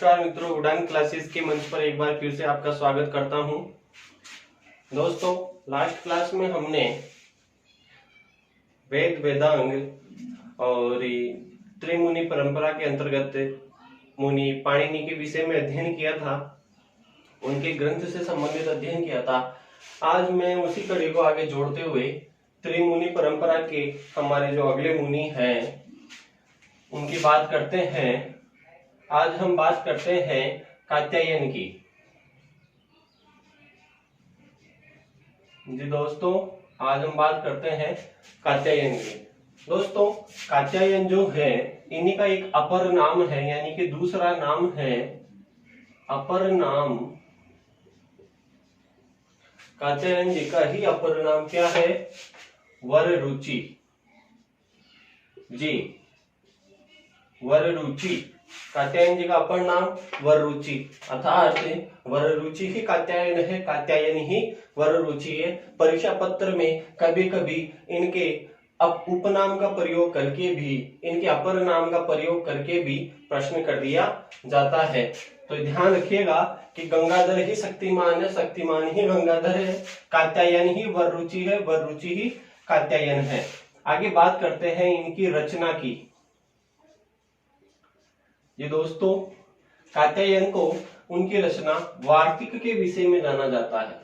नमस्कार मित्रों, उड़ान क्लासेस के मंच पर एक बार फिर से आपका स्वागत करता हूं। दोस्तों, लास्ट क्लास में हमने वेद वेदांग और त्रिमुनि परंपरा के अंतर्गत मुनि पाणिनि के विषय में अध्ययन किया था, उनके ग्रंथ से संबंधित अध्ययन किया था। आज मैं उसी कड़ी को आगे जोड़ते हुए त्रिमुनि परंपरा के हमारे जो अगले मुनि हैं उनकी बात करते हैं। आज हम बात करते हैं कात्यायन की। जी दोस्तों, आज हम बात करते हैं कात्यायन की। दोस्तों, कात्यायन जो है इन्हीं का एक अपर नाम है, यानी कि दूसरा नाम है। अपर नाम कात्यायन जी का ही अपर नाम क्या है? वररुचि। जी, वररुचि। कात्यायन जी का अपर नाम वररुचि, अर्थात वररुचि ही कात्यायन है, कात्यायन ही वररुचि है। परीक्षा पत्र में कभी कभी इनके उपनाम का प्रयोग करके भी, इनके अपर नाम का प्रयोग करके भी प्रश्न कर दिया जाता है। तो ध्यान रखिएगा कि गंगाधर ही शक्तिमान है, शक्तिमान ही गंगाधर है, कात्यायन ही वररुचि है, वररुचि ही कात्यायन है। आगे बात करते हैं इनकी रचना की। ये दोस्तों, कात्यायन को उनकी रचना वार्तिक के विषय में जाना जाता है।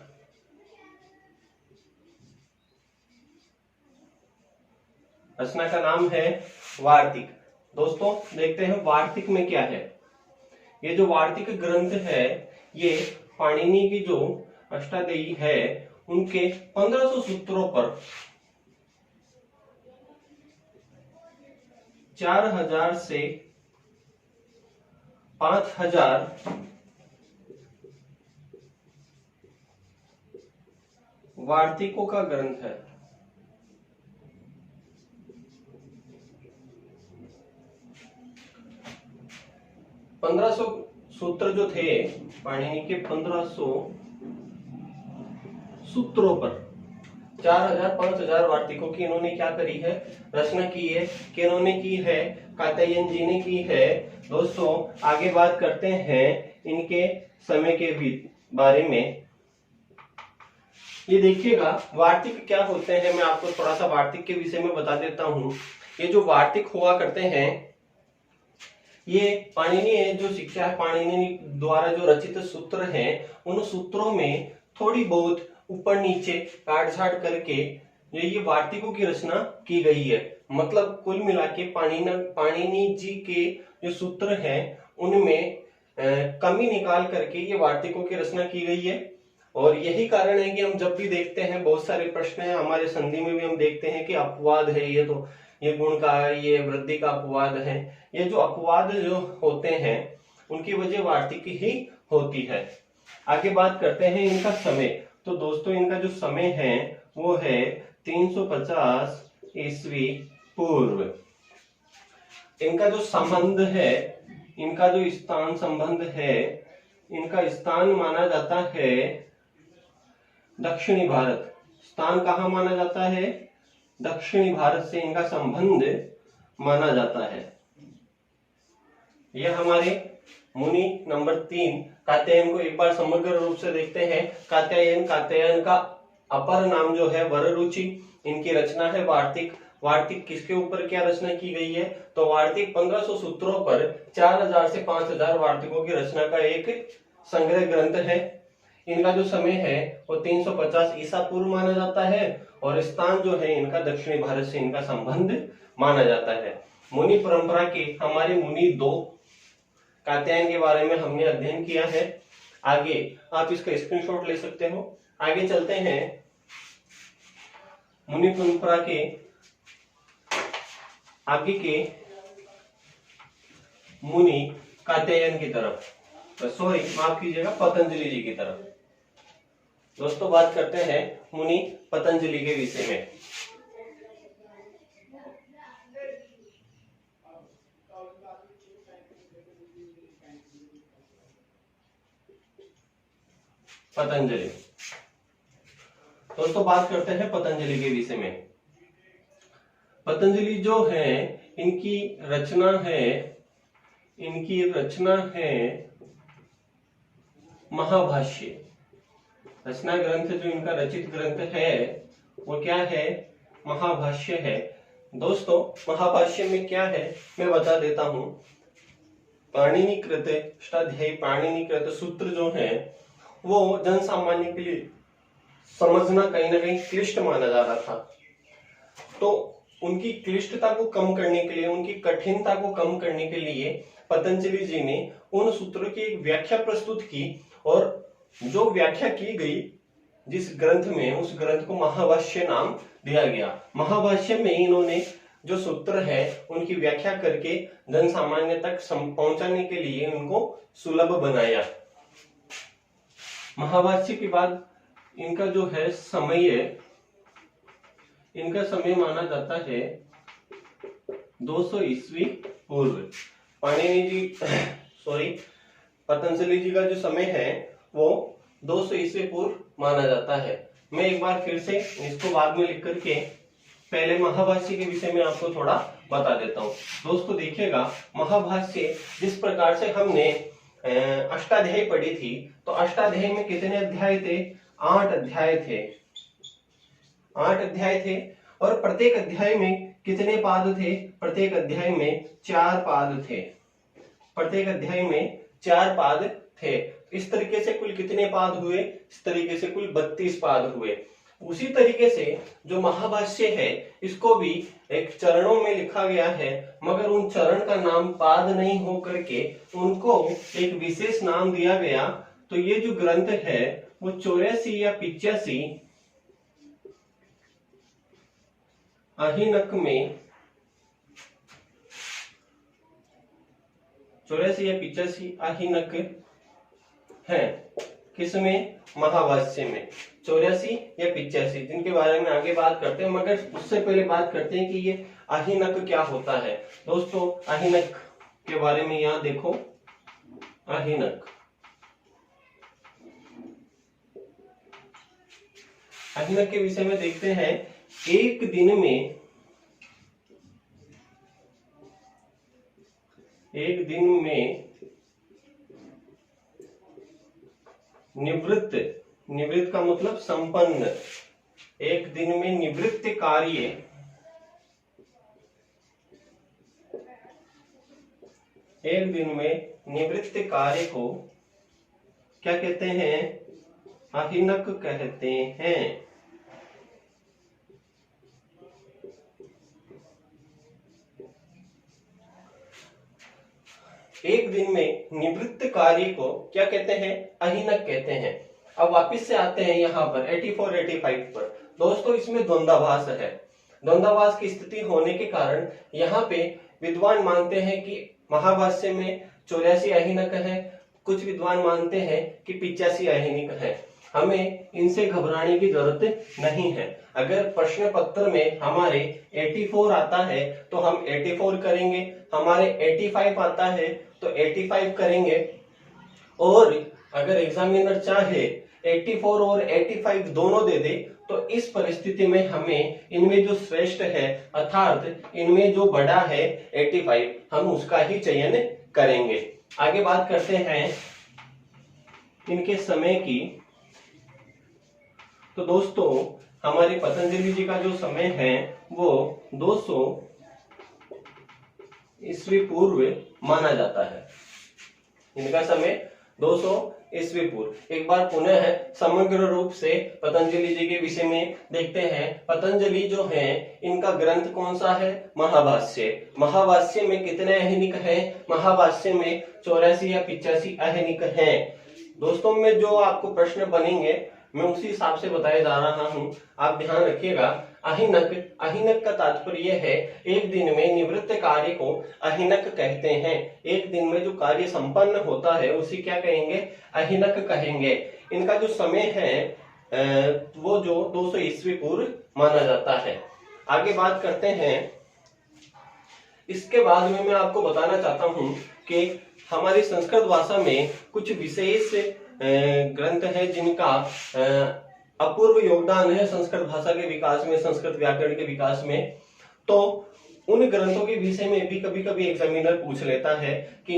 रचना का नाम है वार्तिक। दोस्तों, देखते हैं वार्तिक में क्या है। ये जो वार्तिक ग्रंथ है ये पाणिनि की जो अष्टाध्यायी है उनके 1500 सूत्रों पर 4000 से 5000 वार्तिकों का ग्रंथ है। पंद्रह सौ सूत्र जो थे पाणिनि के 1500 सूत्रों पर 4000 5000 वार्तिकों की इन्होंने क्या करी है? रचना की है। कि इन्होंने की है? कात्यायन जी ने की है। दोस्तों, आगे बात करते हैं इनके समय के भी बारे में। ये देखिएगा वार्तिक क्या होते हैं, मैं आपको थोड़ा सा वार्तिक के विषय में बता देता हूं। ये जो वार्तिक हुआ करते हैं ये पाणिनि जो शिक्षा है, पाणिनि द्वारा जो रचित सूत्र हैं उन सूत्रों में थोड़ी बहुत ऊपर नीचे काट छाट करके ये वार्तिकों की रचना की गई है। मतलब कुल मिला के पाणिनि जी के जो सूत्र हैं उनमें कमी निकाल करके ये वार्तिकों की रचना की गई है। और यही कारण है कि हम जब भी देखते हैं बहुत सारे प्रश्न हैं हमारे संधि में भी हम देखते हैं कि अपवाद है, ये तो ये गुण का है, ये वृद्धि का अपवाद है। ये जो अपवाद जो होते हैं उनकी वजह वार्तिक ही होती है। आगे बात करते हैं इनका समय। तो दोस्तों, इनका जो समय है वो है 350 ईस्वी पूर्व। इनका जो संबंध है, इनका जो स्थान संबंध है, इनका स्थान माना जाता है दक्षिणी भारत। स्थान कहाँ माना जाता है? दक्षिणी भारत से इनका संबंध माना जाता है। यह हमारे मुनि नंबर 3 कात्यायन को एक बार समग्र रूप से देखते हैं। कात्यायन का अपर नाम जो है वररुचि। इनकी रचना है वार्तिक। वार्तिक किसके ऊपर क्या रचना की गई है? तो वार्तिक 1500 सूत्रों पर 4000 से 5000 वार्तिकों की रचना का एक संग्रह ग्रंथ है। इनका जो समय है वो 350 ईसा पूर्व माना जाता है और स्थान जो है इनका दक्षिणी भारत से इनका संबंध माना जाता है। मुनि परंपरा के हमारे मुनि 2 कात्यायन के बारे में हमने अध्ययन किया है। आगे आप इसका स्क्रीनशॉट ले सकते हो। आगे चलते हैं मुनि परंपरा के आगे के मुनि कात्यायन की तरफ, सॉरी माफ कीजिएगा, पतंजलि जी की तरफ। दोस्तों, बात करते हैं मुनि पतंजलि के विषय में। पतंजलि। दोस्तों, बात करते हैं पतंजलि के विषय में। पतंजलि जो है इनकी रचना है इनकी रचना है महाभाष्य। रचना ग्रंथ जो इनका रचित ग्रंथ है वो क्या है, महाभाष्य है। दोस्तों महाभाष्य में क्या है मैं बता देता हूं। पाणिनिकृत अष्टाध्यायी पाणिनिकृत सूत्र जो है वो जन सामान्य के लिए समझना कहीं ना कहीं क्लिष्ट माना जा रहा था। तो उनकी क्लिष्टता को कम करने के लिए, उनकी कठिनता को कम करने के लिए पतंजलि जी ने उन सूत्रों की एक व्याख्या प्रस्तुत की, और जो व्याख्या की गई जिस ग्रंथ में, उस ग्रंथ को महाभाष्य नाम दिया गया। महाभाष्य में इन्होंने जो सूत्र है उनकी व्याख्या करके जन सामान्य तक पहुंचाने के लिए उनको सुलभ बनाया। महाभाष्य के बाद इनका जो है समय, इनका समय माना जाता है 200 ईस्वी पूर्व। पाणिनि जी पतंजलि जी का जो समय है वो 200 ईस्वी पूर्व माना जाता है। मैं एक बार फिर से इसको बाद में लिख करके पहले महाभाष्य के विषय में आपको थोड़ा बता देता हूँ। दोस्तों देखिएगा, महाभाष्य जिस प्रकार से हमने अष्टाध्यायी पढ़ी थी, तो अष्टाध्यायी में कितने अध्याय थे, 8 अध्याय थे। 8 अध्याय थे और प्रत्येक अध्याय में कितने पाद थे, प्रत्येक अध्याय में 4 पाद थे। प्रत्येक अध्याय में 4 पाद थे। इस तरीके से कुल कितने पाद हुए, इस तरीके से कुल 32 पाद हुए। उसी तरीके से जो महाभाष्य है इसको भी एक चरणों में लिखा गया है, मगर उन चरण का नाम पाद नहीं हो करके उनको एक विशेष नाम दिया गया। तो ये जो ग्रंथ है वो 84 या 85 अहिनक में, 84 या 85 अहिनक है। किसमें, महाभाष्य में 84 या 85, जिनके बारे में आगे बात करते हैं, मगर उससे पहले बात करते हैं कि ये अहिनक क्या होता है। दोस्तों अहिनक के बारे में यहां देखो, अहिनक, अहिनक के विषय में देखते हैं। एक दिन में निवृत्त, निवृत्त का मतलब संपन्न, एक दिन में निवृत्त कार्य, एक दिन में निवृत्त कार्य को क्या कहते हैं, अहिनक कहते हैं। एक दिन में निवृत्त कार्य को क्या कहते हैं, अहिनक कहते हैं। अब वापिस से आते हैं यहाँ पर 84-85 पर। दोस्तों इसमें द्वंद्वाभास है। द्वंद्वाभास की स्थिति होने के कारण यहाँ पे विद्वान मानते हैं कि महाभाष्य में 84 अहिनक है, कुछ विद्वान मानते हैं कि 85 अहिनक है। हमें इनसे घबराने की जरूरत नहीं है। अगर प्रश्न पत्र में हमारे 84 आता है तो हम 84 करेंगे, हमारे 85 आता है तो 85 करेंगे, और अगर एग्जामिनर चाहे 84 और 85 दोनों दे दे तो इस परिस्थिति में हमें इनमें जो श्रेष्ठ है, अर्थात इनमें जो बड़ा है 85, हम उसका ही चयन करेंगे। आगे बात करते हैं इनके समय की। तो दोस्तों हमारे पतंजलि जी का जो समय है वो 200 ईस्वी पूर्व माना जाता है। इनका समय 200 ईस्वी पूर्व। एक बार पुनः है समग्र रूप से पतंजलि जी के विषय में देखते हैं। पतंजलि जो है इनका ग्रंथ कौन सा है, महाभाष्य। महाभाष्य में कितने अहिनिक हैं, महाभाष्य में 84 या 85 अहिनिक हैं। दोस्तों में जो आपको प्रश्न बनेंगे मैं उसी हिसाब से बताया जा रहा हूं, आप ध्यान रखिएगा। अहिनक, अहिनक का तात्पर्य है एक दिन में निवृत्त कार्य को अहिनक कहते हैं। एक दिन में जो कार्य संपन्न होता है उसी क्या कहेंगे, अहिनक कहेंगे। इनका जो समय है वो जो 200 ईस्वी पूर्व माना जाता है। आगे बात करते हैं। इसके बाद में मैं आपको बताना चाहता हूं कि हमारी संस्कृत भाषा में कुछ विशेष ग्रंथ है जिनका अपूर्व योगदान है संस्कृत भाषा के विकास में, संस्कृत व्याकरण के विकास में। तो उन ग्रंथों के विषय में भी कभी कभी एग्जामिनर पूछ लेता है कि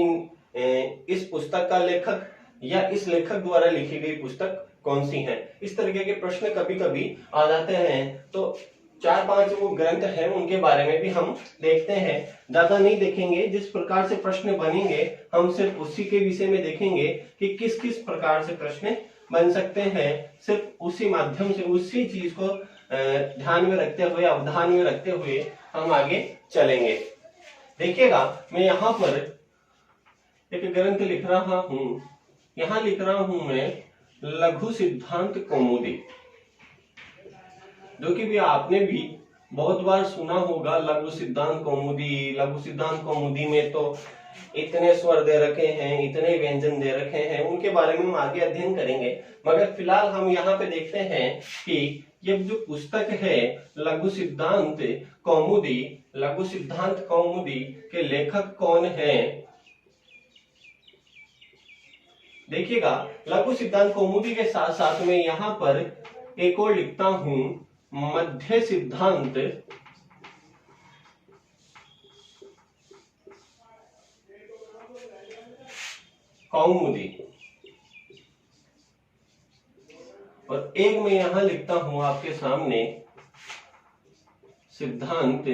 इस पुस्तक का लेखक या इस लेखक द्वारा लिखी गई पुस्तक कौन सी है। इस तरीके के प्रश्न कभी कभी आ जाते हैं। तो 4-5 वो ग्रंथ हैं उनके बारे में भी हम देखते हैं, ज्यादा नहीं देखेंगे। जिस प्रकार से प्रश्न बनेंगे हम सिर्फ उसी के विषय में देखेंगे कि किस किस प्रकार से प्रश्न बन सकते हैं। सिर्फ उसी माध्यम से उसी चीज को ध्यान में रखते हुए, अवधान में रखते हुए हम आगे चलेंगे। देखिएगा, मैं यहाँ पर एक ग्रंथ लिख रहा हूं। यहाँ लिख रहा हूं मैं लघु सिद्धांत कौमुदी, जो कि भी आपने भी बहुत बार सुना होगा। लघु सिद्धांत कौमुदी, लघु सिद्धांत कौमुदी में तो इतने स्वर दे रखे हैं, इतने व्यंजन दे रखे हैं, उनके बारे में हम आगे अध्ययन करेंगे। मगर फिलहाल हम यहाँ पे देखते हैं कि ये जो पुस्तक है लघु सिद्धांत कौमुदी, लघु सिद्धांत कौमुदी के लेखक कौन हैं। देखिएगा, लघु सिद्धांत कौमुदी के साथ साथ में यहाँ पर एक और लिखता हूं मध्य सिद्धांत कौमुदी, और एक मैं यहां लिखता हूं आपके सामने सिद्धांत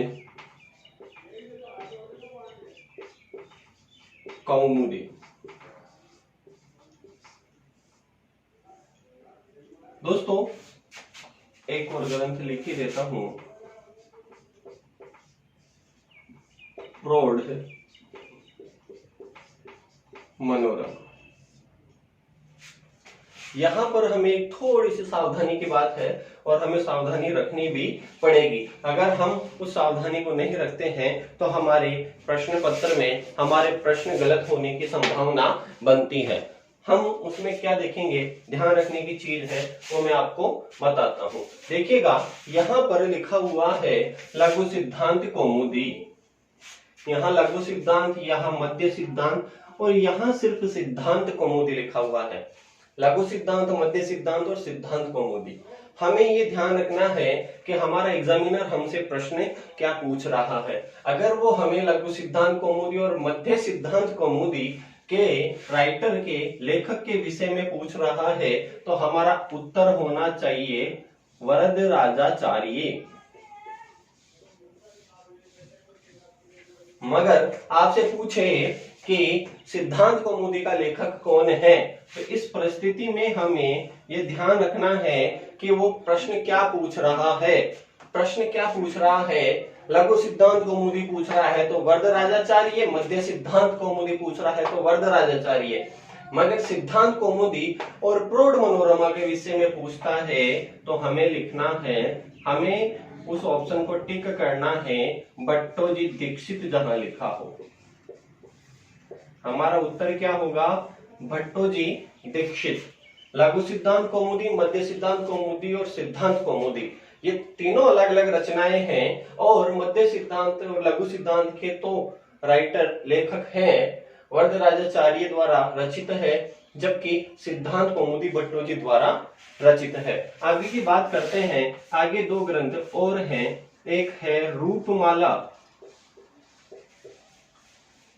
कौमुदी। दोस्तों, एक और ग्रंथ लिख ही देता हूं, प्रौढ़ मनोरम। यहां पर हमें थोड़ी सी सावधानी की बात है और हमें सावधानी रखनी भी पड़ेगी। अगर हम उस सावधानी को नहीं रखते हैं तो हमारे प्रश्न पत्र में हमारे प्रश्न गलत होने की संभावना बनती है। हम उसमें क्या देखेंगे, ध्यान रखने की चीज है वो मैं आपको बताता हूं। देखिएगा, यहां पर लिखा हुआ है लघु सिद्धांत कौमुदी। यहाँ लघु सिद्धांत, यहाँ मध्य सिद्धांत और यहाँ सिर्फ सिद्धांत कौमुदी लिखा हुआ है। लघु सिद्धांत, मध्य सिद्धांत और सिद्धांत कौमुदी। हमें ये ध्यान रखना है कि हमारा एग्जामिनर हमसे प्रश्न क्या पूछ रहा है। अगर वो हमें लघु सिद्धांत कौमुदी और मध्य सिद्धांत कौमुदी के राइटर के, लेखक के विषय में पूछ रहा है तो हमारा उत्तर होना चाहिए वरदराजाचार्य। मगर आपसे पूछे कि सिद्धांत कौमुदी का लेखक कौन है, तो इस परिस्थिति में हमें ये ध्यान रखना है कि वो प्रश्न क्या पूछ रहा है। प्रश्न क्या पूछ रहा है, लघु सिद्धांत कौमुदी पूछ रहा है तो वरदराजाचार्य, मध्य सिद्धांत कौमुदी पूछ रहा है तो वरदराजाचार्य। मगर सिद्धांत कौमुदी और प्रौढ़ मनोरमा के विषय में पूछता है तो हमें लिखना है, हमें उस ऑप्शन को टिक करना है भट्टोजी दीक्षित जहां लिखा हो। हमारा उत्तर क्या होगा, भट्टोजी दीक्षित। लघु सिद्धांत कौमुदी, मध्य सिद्धांत कौमुदी और सिद्धांत कौमुदी, ये तीनों अलग अलग रचनाएं हैं और मध्य सिद्धांत और लघु सिद्धांत के तो राइटर, लेखक हैं वरदराजाचार्य द्वारा रचित है, जबकि सिद्धांत कौमुदी भट्टोजी द्वारा रचित है। आगे की बात करते हैं। आगे दो ग्रंथ और हैं, एक है रूपमाला,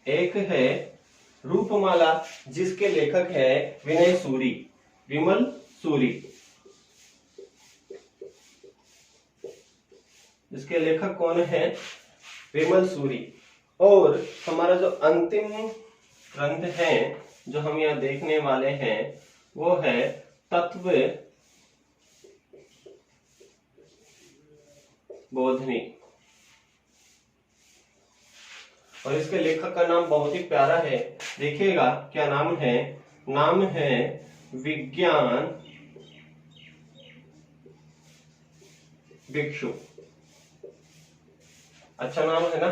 एक है रूपमाला जिसके लेखक है विनय सूरी, विमल सूरी। इसके लेखक कौन है, विमल सूरी। और हमारा जो अंतिम ग्रंथ है जो हम यहाँ देखने वाले हैं वो है तत्व बोधनी, और इसके लेखक का नाम बहुत ही प्यारा है। देखिएगा क्या नाम है, नाम है विज्ञान भिक्षु। अच्छा नाम है ना।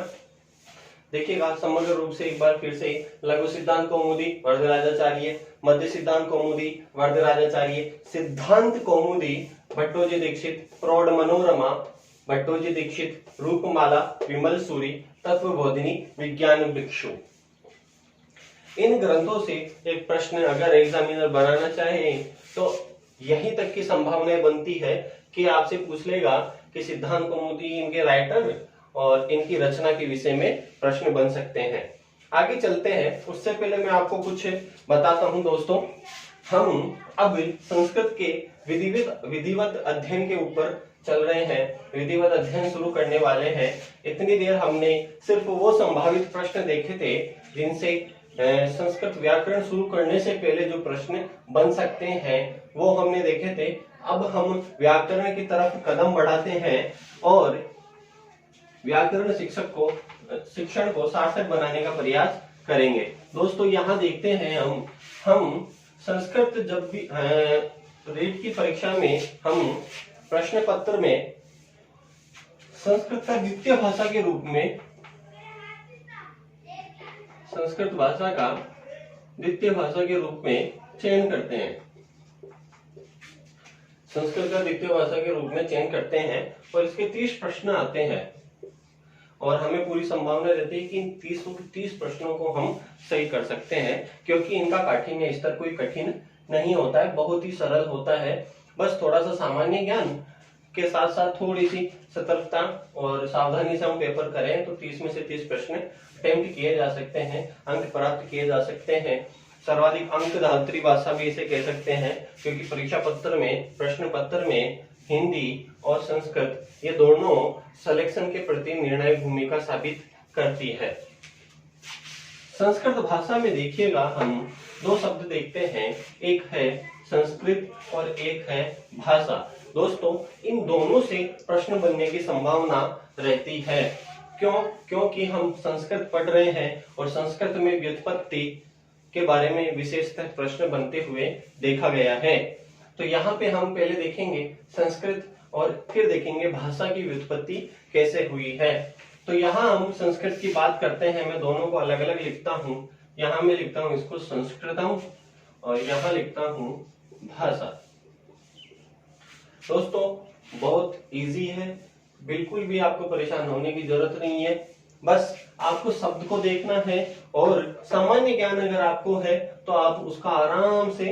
देखिएगा समग्र रूप से एक बार फिर से, लघु सिद्धांत कौमुदी वरदराजाचार्य, मध्य सिद्धांत कौमुदी वरदराजाचार्य, सिद्धांत कौमुदी भट्टोजी दीक्षित, प्रौढ़ मनोरमा भट्टोजी दीक्षित, रूपमाला विमल सूरी, तत्वबोधिनी विज्ञान भिक्षु। इन ग्रंथों से एक प्रश्न अगर एग्जामिनर बनाना चाहे तो यहीं तक की संभावना बनती है कि आपसे पूछ लेगा कि सिद्धांत कौमुदी इनके राइटर और इनकी रचना के विषय में प्रश्न बन सकते हैं। आगे चलते हैं, उससे पहले मैं आपको कुछ बताता हूं दोस्तों। हम अब संस्कृत के विधिवत अध्ययन के ऊपर चल रहे हैं, विधिवत अध्ययन शुरू करने वाले हैं। इतनी देर हमने सिर्फ वो संभावित प्रश्न देखे थे जिनसे संस्कृत व्याकरण शुरू करने से पहले जो प्रश्न बन सकते हैं वो हमने देखे थे। अब हम व्याकरण की तरफ कदम बढ़ाते हैं और व्याकरण शिक्षण को सार्थक बनाने का प्रयास करेंगे। दोस्तों यहाँ देखते हैं हम संस्कृत जब भी रीट की परीक्षा में हम प्रश्न पत्र में संस्कृत का द्वितीय भाषा के रूप में संस्कृत भाषा का द्वितीय भाषा के रूप में चयन करते हैं, संस्कृत का द्वितीय भाषा के रूप में चयन करते हैं और इसके 30 प्रश्न आते हैं और हमें पूरी संभावना रहती है कि इन 30 प्रश्नों को हम सही कर सकते हैं, क्योंकि इनका काठिन्य स्तर कोई कठिन नहीं होता है, बहुत ही सरल होता है। बस थोड़ा सा सामान्य ज्ञान के साथ साथ थोड़ी सी सतर्कता और सावधानी से हम पेपर करें तो 30 में से 30 प्रश्न अटेम्प्ट किए जा सकते हैं, अंक प्राप्त किए जा सकते हैं। सर्वाधिक अंक धात्री भाषा भी इसे कह सकते हैं, क्योंकि परीक्षा पत्र में प्रश्न पत्र में हिंदी और संस्कृत ये दोनों सिलेक्शन के प्रति निर्णायक भूमिका साबित करती है। संस्कृत भाषा में देखिएगा हम 2 शब्द देखते हैं, एक है संस्कृत और एक है भाषा। दोस्तों इन दोनों से प्रश्न बनने की संभावना रहती है। क्योंकि हम संस्कृत पढ़ रहे हैं और संस्कृत में व्युत्पत्ति के बारे में विशेषतः प्रश्न बनते हुए देखा गया है। तो यहाँ पे हम पहले देखेंगे संस्कृत और फिर देखेंगे भाषा की व्युत्पत्ति कैसे हुई है। तो यहाँ हम संस्कृत की बात करते हैं, मैं दोनों को अलग अलग लिखता हूँ। यहाँ मैं लिखता हूँ इसको संस्कृतम और यहाँ लिखता हूँ भाषा। दोस्तों बहुत इजी है, बिल्कुल भी आपको परेशान होने की जरूरत नहीं है। बस आपको शब्द को देखना है और सामान्य ज्ञान अगर आपको है तो आप उसका आराम से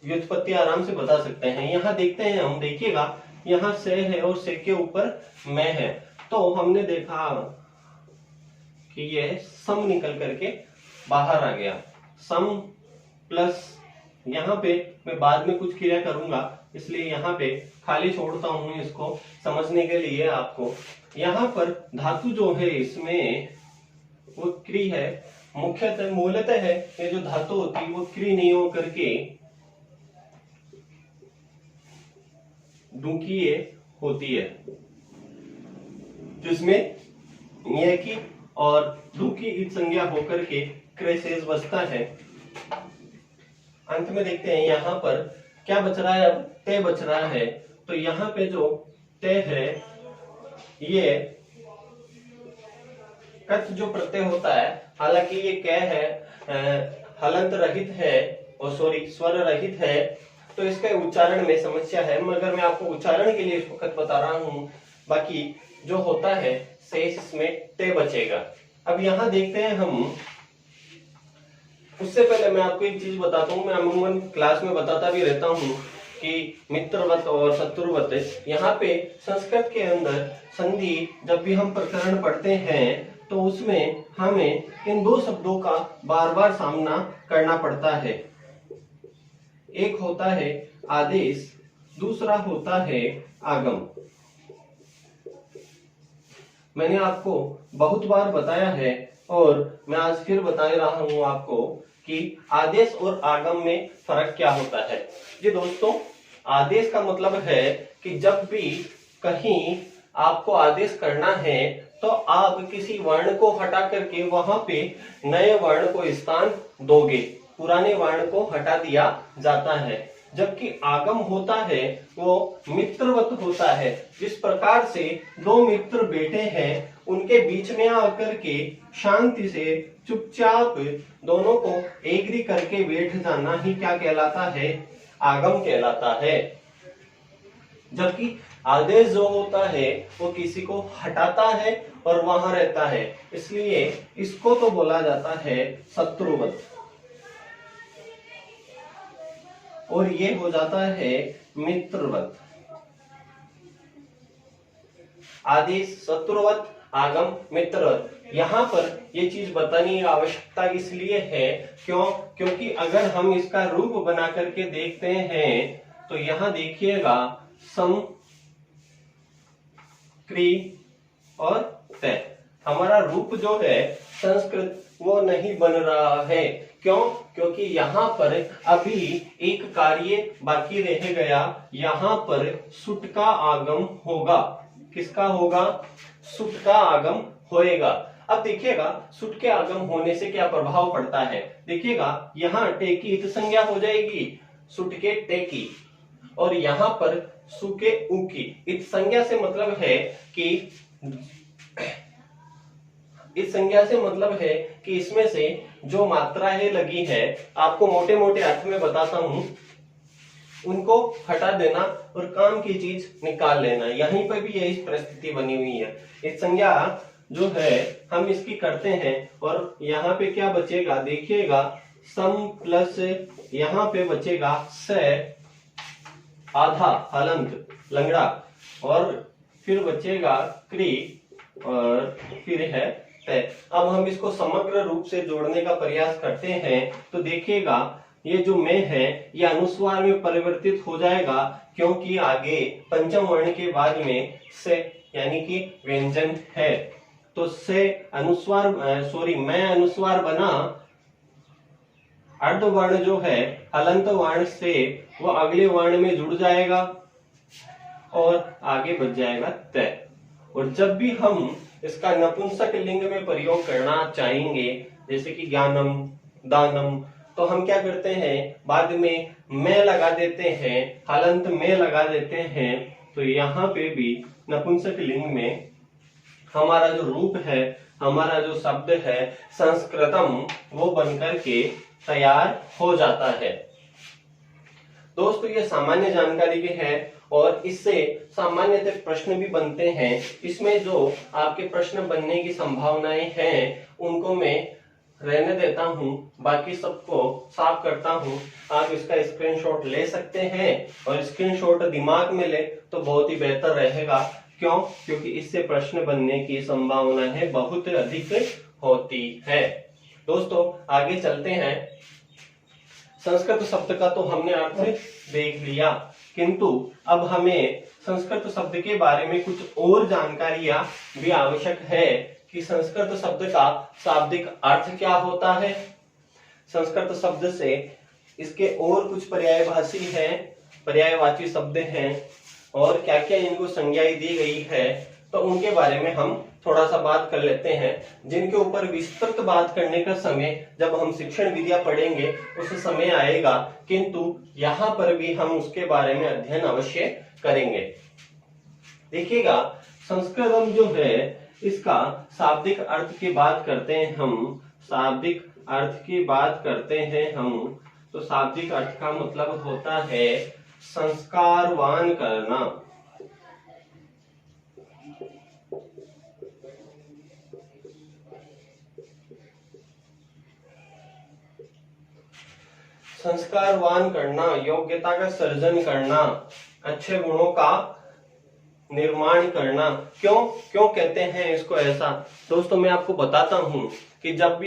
व्युत्पत्ति आराम से बता सकते हैं। यहाँ देखते हैं हम, देखिएगा यहाँ से है और से के ऊपर मैं है, तो हमने देखा कि यह सम निकल करके बाहर आ गया। सम प्लस यहाँ पे मैं बाद में कुछ क्रिया करूंगा, इसलिए यहाँ पे खाली छोड़ता हूं इसको समझने के लिए आपको। यहाँ पर धातु जो है इसमें वो क्री है, मुख्यतः मूलतः है ये जो धातु होती है वो क्री नहीं हो करके डुकीय होती है, जिसमें यह की और डुकी इत संज्ञा होकर के क्रेसेस बचता है। अंत में देखते हैं यहाँ पर क्या बच रहा है, अब ते बच रहा है। तो यहाँ पे जो ते है ये कथ जो प्रत्यय होता है, हालांकि ये कै है, हलंत रहित है और सॉरी स्वर रहित है, तो इसके उच्चारण में समस्या है, मगर मैं आपको उच्चारण के लिए इस वक्त बता रहा हूँ। बाकी जो होता है शेष इसमें ते बचेगा। अब यहाँ देखते हैं हम, उससे पहले मैं आपको एक चीज बताता हूँ, मैं अमूमन क्लास में बताता भी रहता हूँ कि मित्रवत और शत्रुवत, यहाँ पे संस्कृत के अंदर संधि जब भी हम प्रकरण पढ़ते हैं तो उसमें हमें इन 2 शब्दों का बार बार सामना करना पड़ता है। एक होता है आदेश, दूसरा होता है आगम। मैंने आपको बहुत बार बताया है और मैं आज फिर बता रहा हूं आपको कि आदेश और आगम में फर्क क्या होता है। जी दोस्तों, आदेश का मतलब है कि जब भी कहीं आपको आदेश करना है तो आप किसी वर्ण को हटा करके वहां पे नए वर्ण को स्थान दोगे, पुराने वर्ण को हटा दिया जाता है। जबकि आगम होता है वो मित्रवत होता है, जिस प्रकार से 2 मित्र बैठे हैं उनके बीच में आकर के शांति से चुपचाप दोनों को एग्री करके बैठ जाना ही क्या कहलाता है, आगम कहलाता है। जबकि आदेश जो होता है वो किसी को हटाता है और वहां रहता है, इसलिए इसको तो बोला जाता है शत्रुवत, और ये हो जाता है मित्रवत। आदेश शत्रुवत आगम मित्रवत। यहाँ पर ये चीज बताने की आवश्यकता इसलिए है क्योंकि अगर हम इसका रूप बना करके देखते हैं तो यहाँ देखिएगा सम, क्री और तय, हमारा रूप जो है संस्कृत वो नहीं बन रहा है। क्यों? क्योंकि यहाँ पर अभी एक कार्य बाकी रह गया, यहाँ पर सुट का आगम होगा। किसका होगा? सुट का आगम होएगा। अब देखिएगा सुट के आगम होने से क्या प्रभाव पड़ता है। देखिएगा यहाँ टेकी इत संज्ञा हो जाएगी, सुट के टेकी, और यहाँ पर सु के उ की। इत संज्ञा से मतलब है कि इस संज्ञा से मतलब है कि इसमें से जो मात्राएं लगी है, आपको मोटे मोटे अर्थ में बताता हूं, उनको हटा देना और काम की चीज निकाल लेना। यहीं पर भी यही परिस्थिति बनी हुई है। इस संज्ञा जो है हम इसकी करते हैं और यहाँ पे क्या बचेगा देखिएगा, सम प्लस यहाँ पे बचेगा स आधा हलंत लंगड़ा, और फिर बचेगा क्री और फिर है तय। अब हम इसको समग्र रूप से जोड़ने का प्रयास करते हैं तो देखिएगा ये जो में है ये अनुस्वार में परिवर्तित हो जाएगा, क्योंकि आगे पंचम वर्ण के बाद में से यानी कि व्यंजन है। तो से अनुस्वार मैं अनुस्वार बना, अर्ध वर्ण जो है हलंत वर्ण से वो अगले वर्ण में जुड़ जाएगा और आगे बच जाएगा तय। और जब भी हम इसका नपुंसक लिंग में प्रयोग करना चाहेंगे, जैसे कि ज्ञानम, दानम, तो हम क्या करते हैं, बाद में मैं लगा देते हैं, हलंत में लगा देते हैं। तो यहाँ पे भी नपुंसक लिंग में हमारा जो रूप है, हमारा जो शब्द है संस्कृतम, वो बनकर के तैयार हो जाता है। दोस्तों ये सामान्य जानकारी भी है और इससे सामान्यतः प्रश्न भी बनते हैं। इसमें जो आपके प्रश्न बनने की संभावनाएं हैं उनको मैं रहने देता हूं, बाकी सबको साफ करता हूं। आप इसका स्क्रीनशॉट ले सकते हैं और स्क्रीनशॉट दिमाग में ले तो बहुत ही बेहतर रहेगा। क्यों? क्योंकि इससे प्रश्न बनने की संभावना है बहुत अधिक होती है। दोस्तों आगे चलते हैं। संस्कृत शब्द का तो हमने अर्थ देख लिया, किंतु अब हमें संस्कृत शब्द के बारे में कुछ और जानकारियां भी आवश्यक है कि संस्कृत शब्द का शाब्दिक अर्थ क्या होता है। संस्कृत शब्द से इसके और कुछ पर्यायवाची हैं, पर्यायवाची शब्द हैं और क्या क्या इनको संज्ञाएं दी गई है, तो उनके बारे में हम थोड़ा सा बात कर लेते हैं, जिनके ऊपर विस्तृत बात करने का समय जब हम शिक्षण विद्या पढ़ेंगे उस समय आएगा, किंतु यहाँ पर भी हम उसके बारे में अध्ययन अवश्य करेंगे। देखिएगा संस्कृतम जो है इसका शाब्दिक अर्थ की बात करते हैं हम, शाब्दिक अर्थ की बात करते हैं हम, तो शाब्दिक अर्थ का मतलब होता है संस्कारवान करना। संस्कारवान करना, योग्यता का सर्जन करना, अच्छे गुणों का निर्माण करना। क्यों कहते हैं इसको ऐसा? दोस्तों मैं आपको बताता हूं कि जब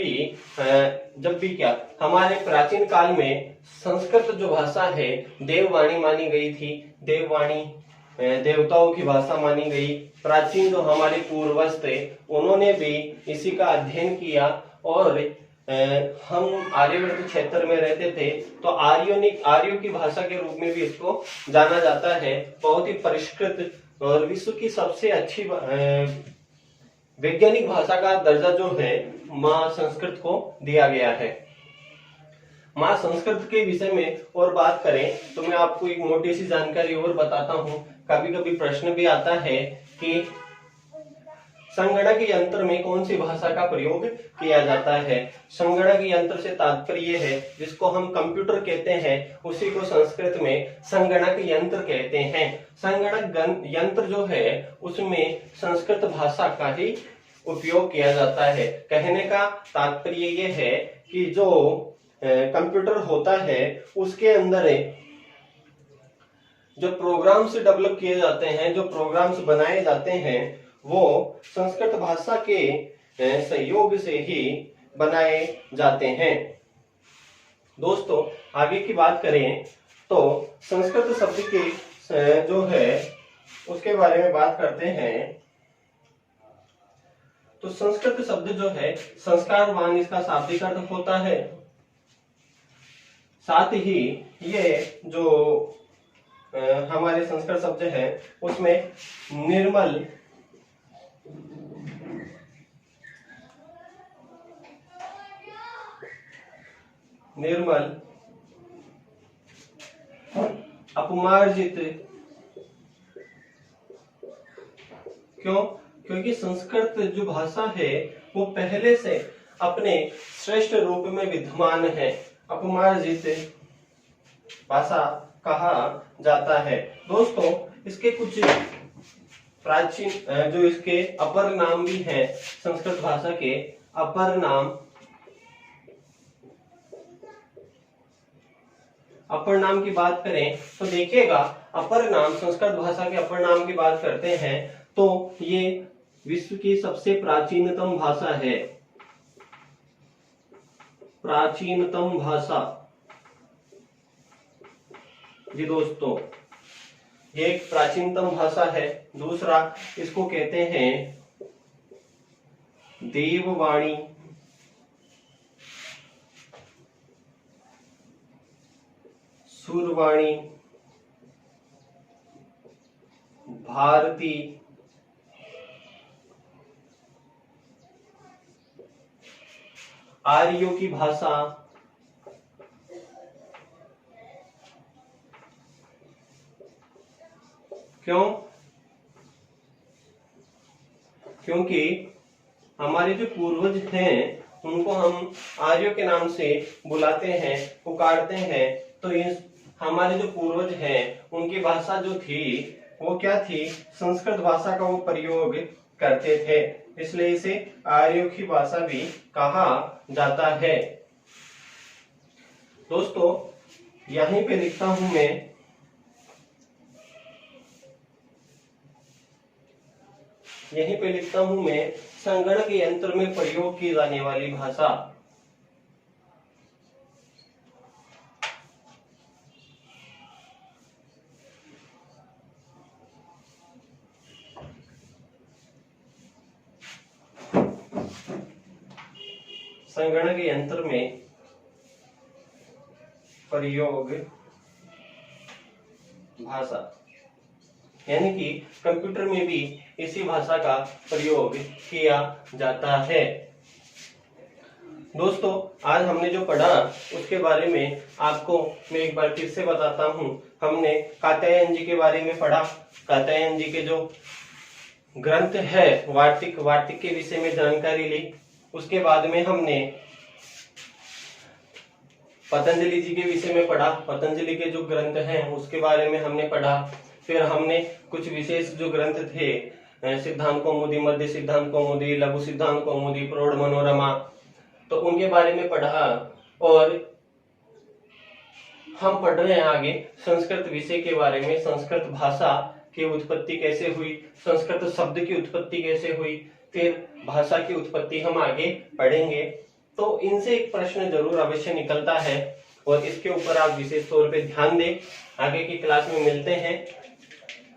भी क्या हमारे प्राचीन काल में संस्कृत जो भाषा है देववाणी मानी गई थी। देववाणी देवताओं की भाषा मानी गई। प्राचीन जो हमारे पूर्वज थे उन्होंने भी इसी का अध्ययन किया और हम आर्यवर्त क्षेत्र में रहते थे तो आर्यों की भाषा के रूप में भी इसको जाना जाता है। बहुत ही परिष्कृत और विश्व की सबसे अच्छी वैज्ञानिक भाषा का दर्जा जो है माँ संस्कृत को दिया गया है। माँ संस्कृत के विषय में और बात करें तो मैं आपको एक मोटी सी जानकारी और बताता हूँ। कभी कभी प्रश्न भी आता है कि संगणक यंत्र में कौन सी भाषा का प्रयोग किया जाता है। संगणक यंत्र से तात्पर्य है जिसको हम कंप्यूटर कहते हैं उसी को संस्कृत में संगणक यंत्र कहते हैं। संगणक यंत्र जो है उसमें संस्कृत भाषा का ही उपयोग किया जाता है। कहने का तात्पर्य ये है कि जो कंप्यूटर होता है उसके अंदर जो प्रोग्राम्स डेवलप किए जाते हैं, जो प्रोग्राम्स बनाए जाते हैं वो संस्कृत भाषा के संयोग से ही बनाए जाते हैं। दोस्तों आगे की बात करें तो संस्कृत शब्द के जो है उसके बारे में बात करते हैं। तो संस्कृत शब्द जो है संस्कारवान, इसका शाब्दिक अर्थ होता है। साथ ही ये जो हमारे संस्कृत शब्द है उसमें निर्मल, अपमार्जित, क्यों? क्योंकि संस्कृत जो भाषा है वो पहले से अपने श्रेष्ठ रूप में विद्यमान है, अपमार्जित भाषा कहा जाता है। दोस्तों इसके कुछ प्राचीन जो इसके अपर नाम भी हैं, संस्कृत भाषा के अपर नाम की बात करें तो देखिएगा, अपर नाम, संस्कृत भाषा के अपर नाम की बात करते हैं तो ये विश्व की सबसे प्राचीनतम भाषा है। प्राचीनतम भाषा जी दोस्तों, ये एक प्राचीनतम भाषा है। दूसरा इसको कहते हैं देववाणी, सुरवाणी, भारती, आर्यों की भाषा, क्यों? क्योंकि हमारे जो पूर्वज हैं उनको हम आर्यों के नाम से बुलाते हैं, पुकारते हैं। तो इस हमारे जो पूर्वज हैं उनकी भाषा जो थी वो क्या थी? संस्कृत भाषा का वो प्रयोग करते थे, इसलिए इसे आर्यों की भाषा भी कहा जाता है। दोस्तों यहीं पे लिखता हूं मैं, संगणक यंत्र में प्रयोग की जाने वाली भाषा। संगणक यंत्र में प्रयोग भाषा, यानी कि कंप्यूटर में भी इसी भाषा का प्रयोग किया जाता है। दोस्तों आज हमने जो पढ़ा उसके बारे में आपको मैं एक बार फिर से बताता हूं। हमने कात्यायन जी के बारे में पढ़ा। कात्यायन जी के जो ग्रंथ है वार्तिक के विषय में जानकारी ली। उसके बाद में हमने पतंजलि जी के विषय में पढ़ा, पतंजलि के जो ग्रंथ हैं उसके बारे में हमने पढ़ा। फिर हमने कुछ विशेष जो ग्रंथ थे, सिद्धांत कौमुदी, मध्य सिद्धांत कौमुदी, लघु सिद्धांत कौमुदी, प्रौढ़ मनोरमा, तो उनके बारे में पढ़ा। और हम पढ़ रहे हैं आगे संस्कृत विषय के बारे में, संस्कृत भाषा की उत्पत्ति कैसे हुई, संस्कृत शब्द की उत्पत्ति कैसे हुई, फिर भाषा की उत्पत्ति हम आगे पढ़ेंगे। तो इनसे एक प्रश्न जरूर अवश्य निकलता है और इसके ऊपर आप विशेष तौर पे ध्यान दें। आगे की क्लास में मिलते हैं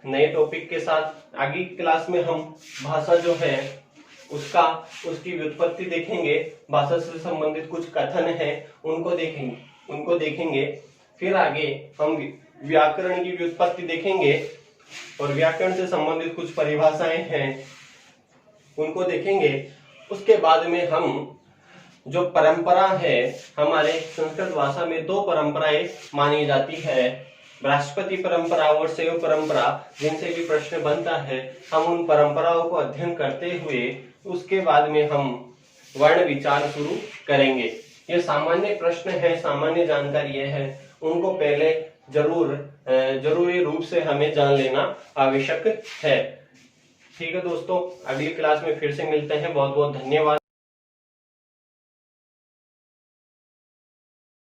नए टॉपिक के साथ। आगे की क्लास में हम भाषा जो है उसकी व्युत्पत्ति देखेंगे, भाषा से संबंधित कुछ कथन है उनको देखेंगे। फिर आगे हम व्याकरण की व्युत्पत्ति देखेंगे और व्याकरण से संबंधित कुछ परिभाषाएं हैं उनको देखेंगे। उसके बाद में हम जो परंपरा है, हमारे संस्कृत भाषा में दो परंपराएं मानी जाती है, बृहस्पति परंपरा और शैव परंपरा, जिनसे भी प्रश्न बनता है। हम उन परंपराओं को अध्ययन करते हुए उसके बाद में हम वर्ण विचार शुरू करेंगे। ये सामान्य प्रश्न है, सामान्य जानकारी है, उनको पहले जरूरी रूप से हमें जान लेना आवश्यक है। ठीक है दोस्तों, अगली क्लास में फिर से मिलते हैं। बहुत बहुत धन्यवाद।